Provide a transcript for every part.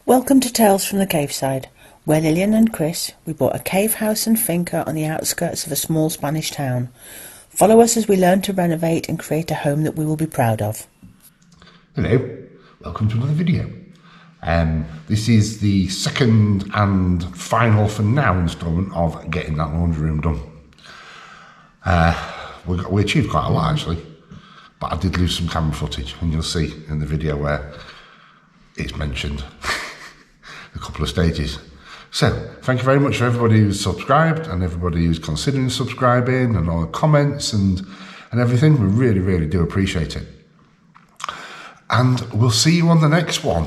Welcome to Tales from the Caveside, where Lillian and Chris, we bought a cave house and finca on the outskirts of a small Spanish town. Follow us as we learn to renovate and create a home that we will be proud of. Hello, welcome to another video. This is the second and final for now instalment of getting that laundry room done. We achieved quite a lot actually, but I did lose some camera footage, and you'll see in the video where it's mentioned a couple of stages. So thank you very much for everybody who's subscribed and everybody who's considering subscribing and all the comments and everything. We really do appreciate it. And we'll see you on the next one.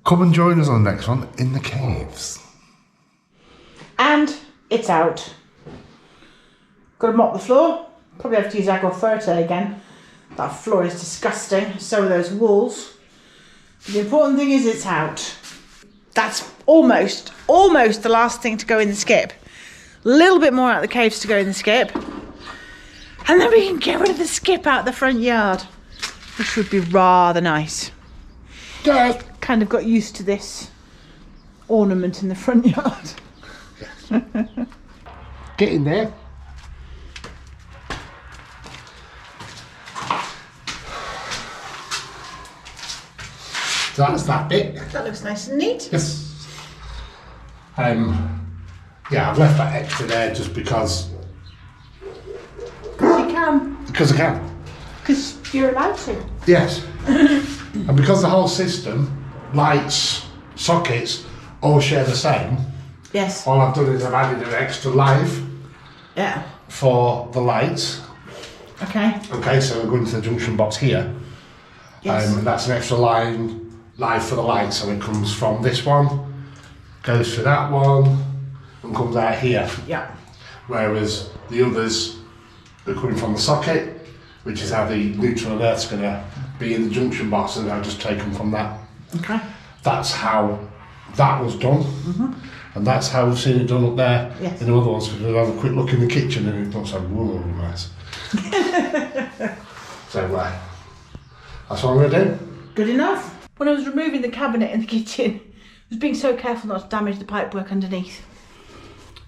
Come and join us on the next one in the caves. And it's out. Got to mop the floor. Probably have to use Agua Fuerte again. That floor is disgusting. So are those walls. The important thing is it's out. That's almost the last thing to go in the skip. A little bit more out of the caves to go in the skip. And then we can get rid of the skip out the front yard, which would be rather nice. Yeah. Kind of got used to this ornament in the front yard. Get in there. So that's that bit. That looks nice and neat. Yes. Yeah, I've left that extra there just because. Because you can. Because I can. Because you're allowed to. Yes. And because the whole system, lights, sockets, all share the same. Yes. All I've done is I've added an extra live. Yeah. For the lights. Okay. Okay, so we're going to the junction box here. Yes. That's an extra line live for the light, so it comes from this one, goes to that one, and comes out here. Yeah. Whereas the others are coming from the socket, which is how the neutral and earth's going to be in the junction box, and I'll just take them from that. Okay. That's how that was done. And that's how we've seen it done up there. Yes. In the other ones, because we've had a quick look in the kitchen and it looks like, whoa, nice. So that's what I'm going to do. Good enough. When I was removing the cabinet in the kitchen, I was being so careful not to damage the pipework underneath.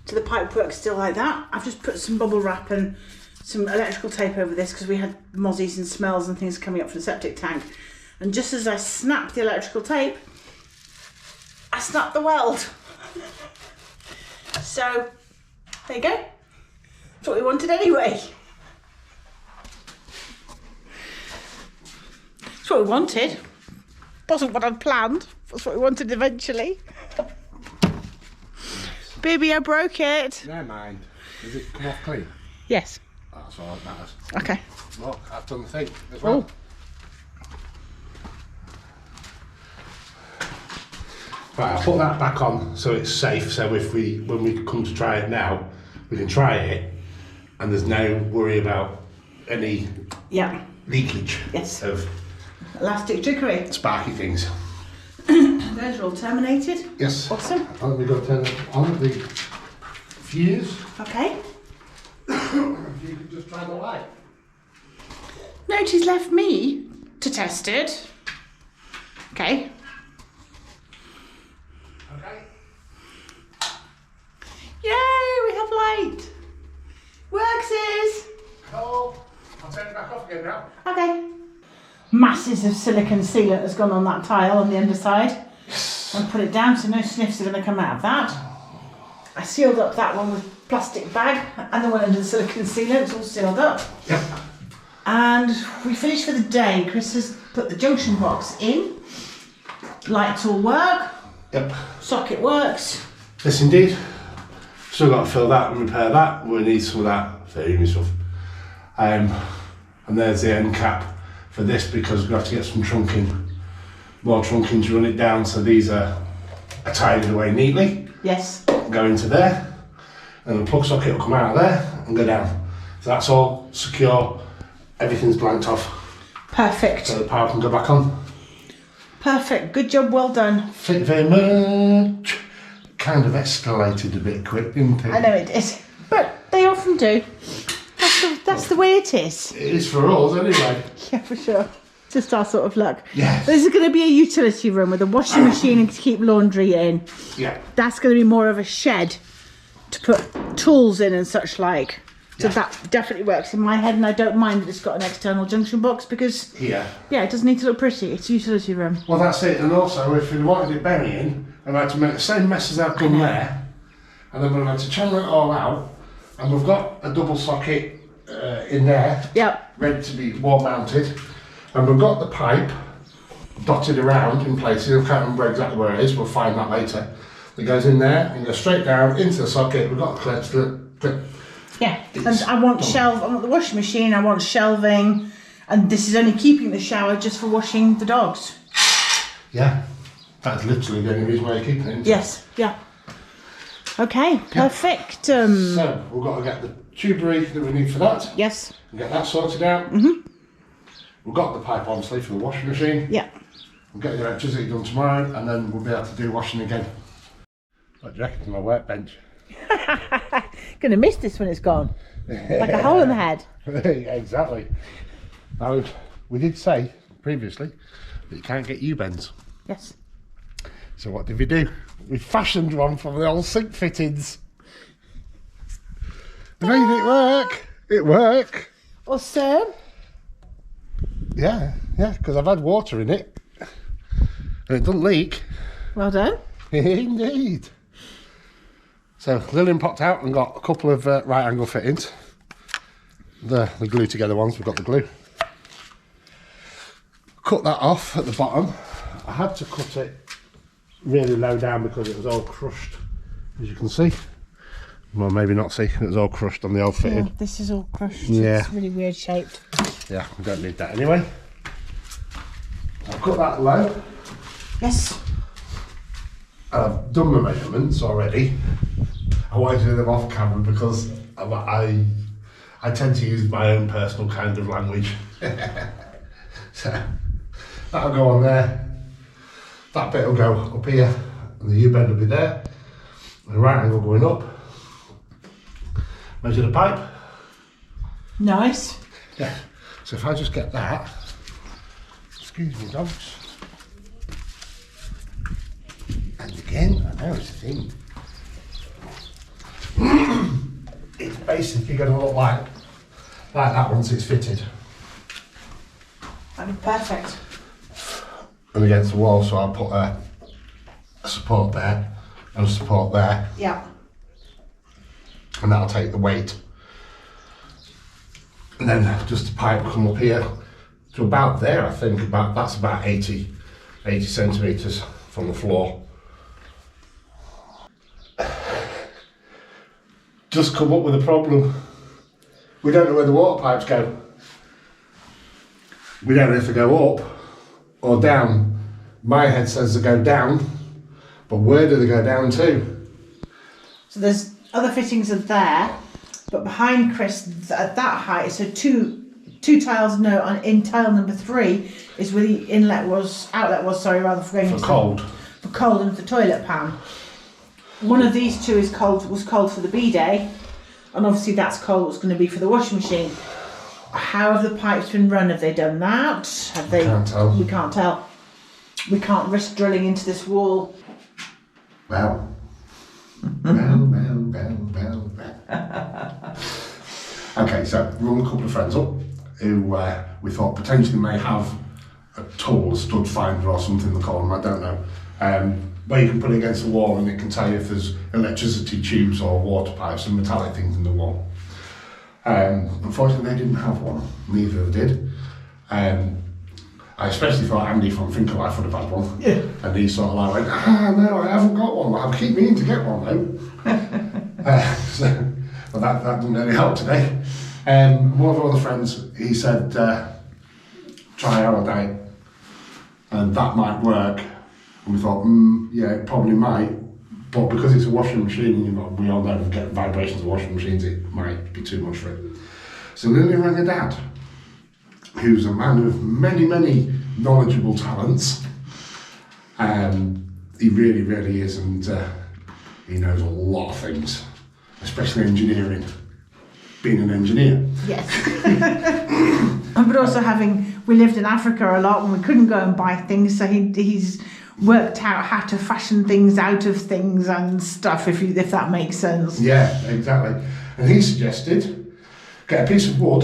So the pipework's still like that. I've just put some bubble wrap and some electrical tape over this because we had mozzies and smells and things coming up from the septic tank. And just as I snapped the electrical tape, I snapped the weld. So, there you go. That's what we wanted anyway. That's what we wanted. Wasn't what I'd planned. That's what we wanted eventually. Baby, I broke it. Never mind. Does it come off clean? Yes. That's all that matters. Okay. Look, I've done the thing as well. Right, I'll put that back on so it's safe. So when we come to try it now, we can try it, and there's no worry about any leakage of elastic trickery. Sparky things. Those are all terminated. Yes. Awesome. And we've got to turn on the fuse. Okay. You can just try the light. Nobody's left me to test it. Okay. Okay. Yay, we have light. Workses. Cool. I'll turn it back off again now. Okay. Masses of silicone sealant has gone on that tile on the underside. And put it down so no sniffs are going to come out of that. I sealed up that one with plastic bag and the one under the silicone sealant. It's all sealed up. Yep. And we finished for the day. Chris has put the junction box in. Lights all work. Yep. Socket works. Yes, indeed. Still got to fill that and repair that. We'll need some of that fairing stuff. And there's the end cap for this because we've got to get some trunking, more trunking to run it down. So these are tidied away neatly. Yes. Go into there, and the plug socket will come out of there and go down. So that's all secure. Everything's blanked off. Perfect. So the power can go back on. Perfect. Good job. Well done. Thank you very much. Kind of escalated a bit quick, didn't it? I know it did, but they often do. That's the way it is. It is for us anyway. Yeah, for sure. Just our sort of luck. Yes. This is going to be a utility room with a washing machine and to keep laundry in. Yeah. That's going to be more of a shed to put tools in and such like. So that definitely works in my head, and I don't mind that it's got an external junction box because Yeah. it doesn't need to look pretty. It's a utility room. Well, that's it. And also, if we wanted it burying, I've had to make the same mess as I've done there, and then we've had to channel it all out, and we've got a double socket in there, Yep. ready to be wall mounted, and we've got the pipe dotted around in places. I can't remember exactly where it is. We'll find that later. It goes in there and goes straight down into the socket. We've got the clip. Yeah, and I want I want the washing machine, I want shelving, and this is only keeping the shower just for washing the dogs. Yeah, that's literally the only reason why you're keeping it. Yes, yeah. Okay, perfect. So we've got to get the tubery that we need for that. Yes. And get that sorted out. Mm-hmm. We've got the pipe obviously for the washing machine. Yeah. We'll get the electricity done tomorrow, and then we'll be able to do washing again. What do you reckon to my workbench? Gonna miss this when it's gone. Like a hole in the head. Exactly. Now, we did say previously that you can't get U-bends. Yes. So what did we do? We fashioned one from the old sink fittings. We made it work. It worked. Awesome. Yeah, because I've had water in it. And it doesn't leak. Well done. Indeed. So Lillian popped out and got a couple of right angle fittings. The glue together ones, we've got the glue. Cut that off at the bottom. I had to cut it really low down because it was all crushed, as you can see. Well, maybe not see, it was all crushed on the old fitting. Yeah, this is all crushed. Yeah. It's really weird shaped. Yeah, we don't need that anyway. I've cut that low. Yes. I've done my measurements already. I wanted to do them off camera because I tend to use my own personal kind of language. So that'll go on there. That bit will go up here, and the U-bend will be there. And the right angle going up. Measure the pipe. Nice. Yeah. So if I just get that, excuse me, dogs. And again, I know it's a thing. It's basically going to look like that once it's fitted. That'd be perfect. And against the wall, so I'll put a support there and a support there, Yeah. and that'll take the weight. And then just the pipe will come up here to about there, I think. That's about 80 centimetres from the floor. Just come up with a problem. We don't know where the water pipes go. We don't know if they go up or down. My head says they go down, but where do they go down to? So there's other fittings are there, but behind Chris at that height, so two tiles in tile number 3 is where the outlet was for going For into cold. for cold into the toilet pan. One of these two was cold for the bidet, and obviously that's cold what's going to be for the washing machine. How have the pipes been run? Have they done that? Have they? Can't tell. We can't tell. We can't risk drilling into this wall. Well. Okay, so we rung a couple of friends up who we thought potentially may have a tool, a stud finder or something in the column, I don't know. Where you can put it against the wall and it can tell you if there's electricity tubes or water pipes and metallic things in the wall. Unfortunately, they didn't have one. Neither did. I especially thought Andy from Think Alive would have had one. Yeah. And he sort of like went, no, I haven't got one. I'll keep meaning to get one though. Well, that didn't really help today. One of our other friends, he said, try our diet. And that might work. And we thought, yeah, it probably might. But because it's a washing machine, and we all know getting vibrations of washing machines, it might be too much for it. So Lily rang her dad, who's a man of many, many knowledgeable talents. He really, really is, and he knows a lot of things, especially engineering, being an engineer. Yes. But also having we lived in Africa a lot and we couldn't go and buy things, so he's worked out how to fashion things out of things and stuff, if that makes sense. Yeah, exactly. And he suggested get a piece of wood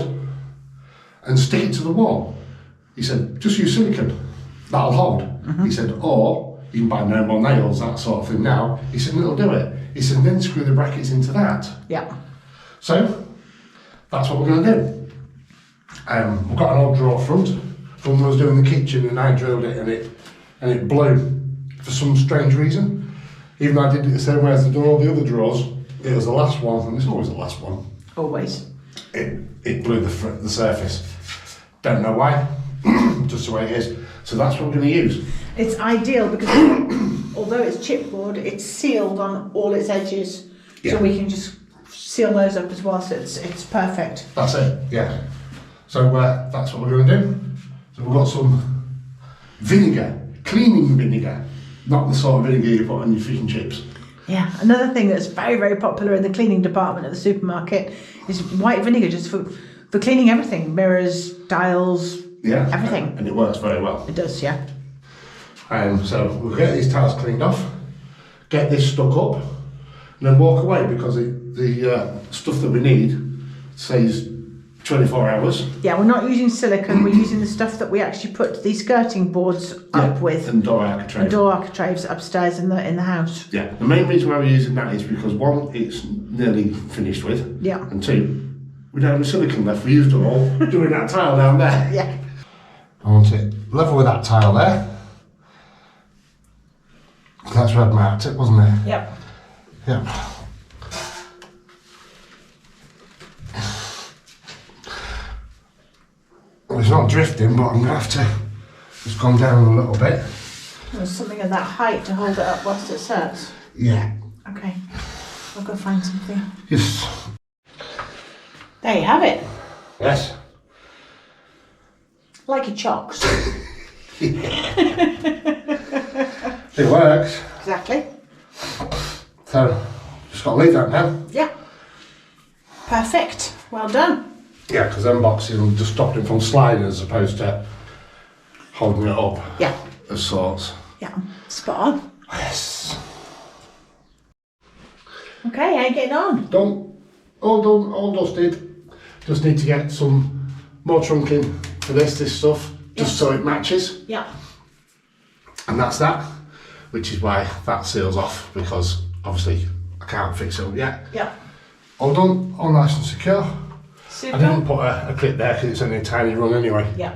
and stick it to the wall. He said, just use silicone, that'll hold. He said, or you can buy no more nails, that sort of thing now. He said, it'll do it. He said, then screw the brackets into that. Yeah. So, that's what we're going to do. We've got an old drawer front. When I was doing the kitchen and I drilled it and it blew for some strange reason. Even though I did it the same way as the door, the other drawers, it was the last one, and it's always the last one. Always. It blew the surface. Don't know why, just the way it is. So that's what we're going to use. It's ideal because although it's chipboard, it's sealed on all its edges, so we can just seal those up as well. So it's perfect. That's it. Yeah. So that's what we're going to do. So we've got some vinegar, cleaning vinegar, not the sort of vinegar you put on your fish and chips. Yeah, another thing that's very, very popular in the cleaning department at the supermarket is white vinegar, just for cleaning everything, mirrors, tiles, everything. And it works very well. It does, yeah. So we'll get these tiles cleaned off, get this stuck up, and then walk away because the stuff that we need says 24 hours. Yeah, we're not using silicone, we're using the stuff that we actually put these skirting boards up with. And door architraves. And door architraves upstairs in the house. Yeah, the main reason why we're using that is because one, it's nearly finished with. Yeah. And two, we don't have any silicone left, we used it all doing that tile down there. Yeah. I want it level with that tile there. That's where I'd marked it, wasn't it? Yep. Yep. Well, it's not drifting, but I'm going to have to just come down a little bit. There's something of that height to hold it up whilst it sets. Yeah. Okay. I'll go find something. Yes. There you have it. Yes. Like your chocks. It works. Exactly. So, just got to leave that now. Yeah. Perfect. Well done. Yeah, because them boxes will just stop it from sliding as opposed to holding it up. Yeah. Of sorts. Yeah. Spot on. Yes. Okay, how you getting on? Done, all dusted. Just need to get some more trunking for this stuff, just so it matches. Yeah. And that's that, which is why that seals off, because obviously I can't fix it up yet. Yeah. All done, all nice and secure. Super. I didn't put a clip there because it's only a tiny run anyway. Yeah.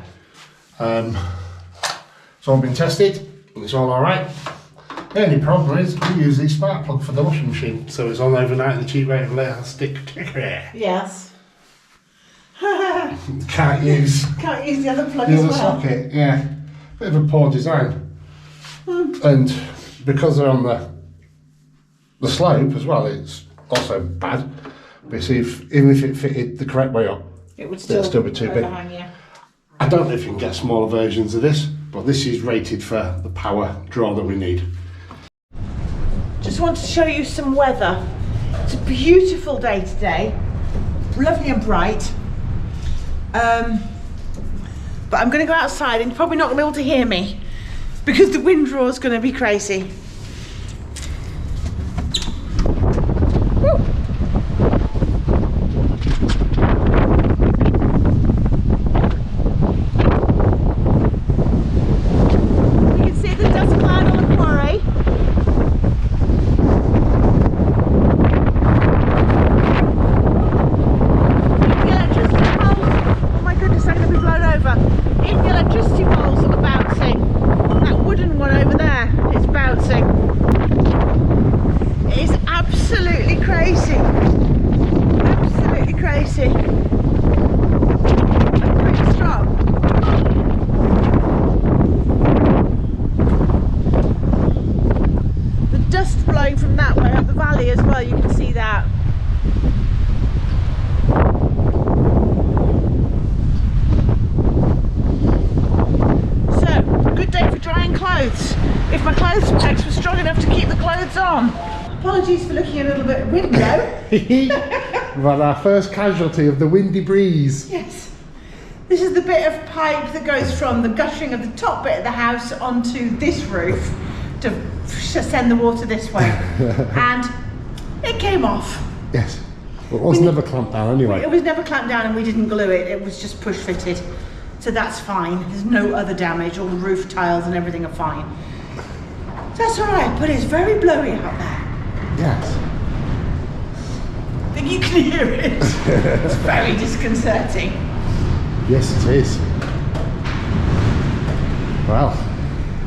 It's all been tested, and it's all alright. The only problem is we use the spark plug for the washing machine, so it's on overnight and the cheap rate of elastic. Yes. Can't use the other plug the as other well. socket, yeah. Bit of a poor design. And because they're on the slope as well, it's also bad. But you see, even if it fitted the correct way up, it would it'd still be too big. overhang, yeah. I don't know if you can get smaller versions of this, but this is rated for the power draw that we need. Just want to show you some weather. It's a beautiful day today, lovely and bright. But I'm going to go outside and you're probably not going to be able to hear me because the wind draw is going to be crazy. Woo. You can see the dust cloud on the quarry. Electricity poles are bouncing. That wooden one over there is bouncing. It is absolutely crazy. Absolutely crazy. And pretty strong. The dust blowing from that way up the valley as well, you can see that. Drying clothes. If my clothes pegs were strong enough to keep the clothes on. Apologies for looking a little bit window. We've had our first casualty of the windy breeze. Yes. This is the bit of pipe that goes from the guttering of the top bit of the house onto this roof to send the water this way. And it came off. Yes. Well, it was never clamped down anyway. It was never clamped down and we didn't glue it. It was just push fitted. So that's fine. There's no other damage. All the roof tiles and everything are fine. So that's all right, but it's very blowy out there. Yes. I think you can hear it. It's very disconcerting. Yes, it is. Well.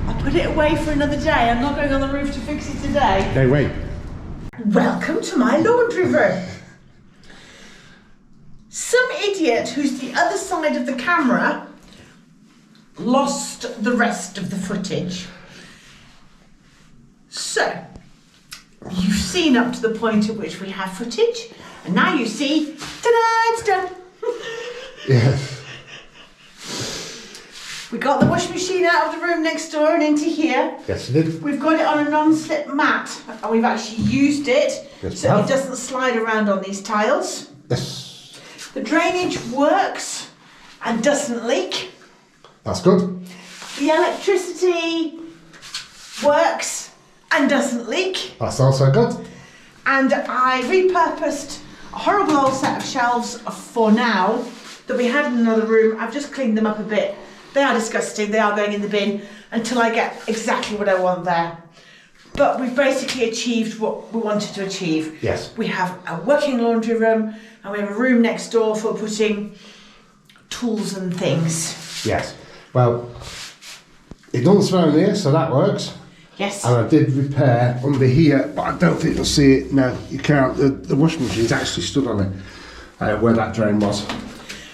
I'll put it away for another day. I'm not going on the roof to fix it today. No, wait. Welcome to my laundry room. Some idiot who's the other side of the camera lost the rest of the footage. So, you've seen up to the point at which we have footage, and now you see, ta-da, it's done. Yes. We got the washing machine out of the room next door and into here. Yes, you did. We've got it on a non-slip mat, and we've actually used it Yes, so we it have. doesn't slide around on these tiles. Yes. The drainage works and doesn't leak. That's good. The electricity works and doesn't leak. That's also good. And I repurposed a horrible old set of shelves for now that we had in another room. I've just cleaned them up a bit. They are disgusting. They are going in the bin until I get exactly what I want there. But we've basically achieved what we wanted to achieve. Yes. We have a working laundry room and we have a room next door for putting tools and things. Yes. Well, it doesn't smell in here, so that works. Yes. And I did repair under here, but I don't think you'll see it. No, you can't. The washing machine's actually stood on it, where that drain was.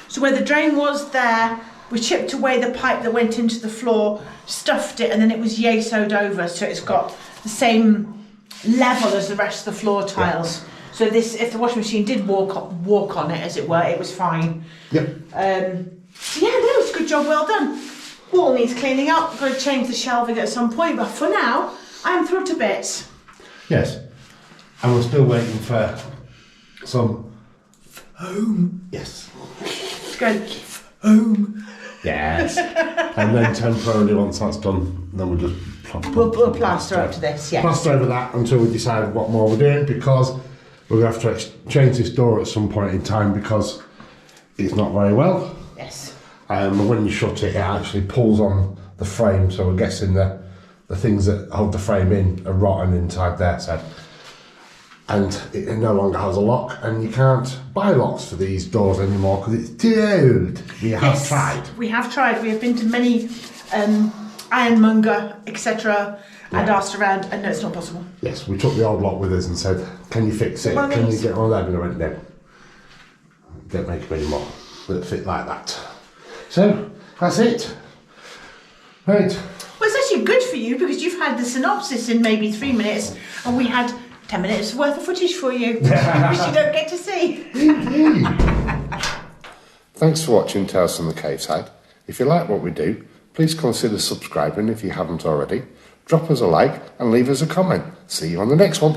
So where the drain was there, we chipped away the pipe that went into the floor, stuffed it, and then it was yesoed over, so it's got the same level as the rest of the floor tiles. So this, if the washing machine did walk on it, as it were, it was fine. Yep. So yeah, no, it's a good job, well done. Wall needs cleaning up. Got to change the shelving at some point, but for now, I am thrilled to bits. Yes. And we're still waiting for some Home. Yes. Go home. Yes. And then temporarily, once that's done, then we'll just We'll plaster up to this, yeah. Plaster over that until we decide what more we're doing, because we're going to have to change this door at some point in time because it's not very well. Yes. When you shut it, it actually pulls on the frame, so we're guessing the things that hold the frame in are rotten inside there. So, and it no longer has a lock, and you can't buy locks for these doors anymore because it's too old. We have tried. We have tried. We have been to many ironmonger, etc., and asked around, and no, it's not possible. Yes, we took the old lock with us and said, "Can you fix it? Well, Can you yes. get one of them?" And I went, "No, don't make them anymore that fit like that." So that's it. Right. Well, it's actually good for you because you've had the synopsis in maybe 3 minutes, and we had 10 minutes worth of footage for you, which you don't get to see. Thanks for watching Tales from the Cave Side. If you like what we do, please consider subscribing if you haven't already. Drop us a like and leave us a comment. See you on the next one.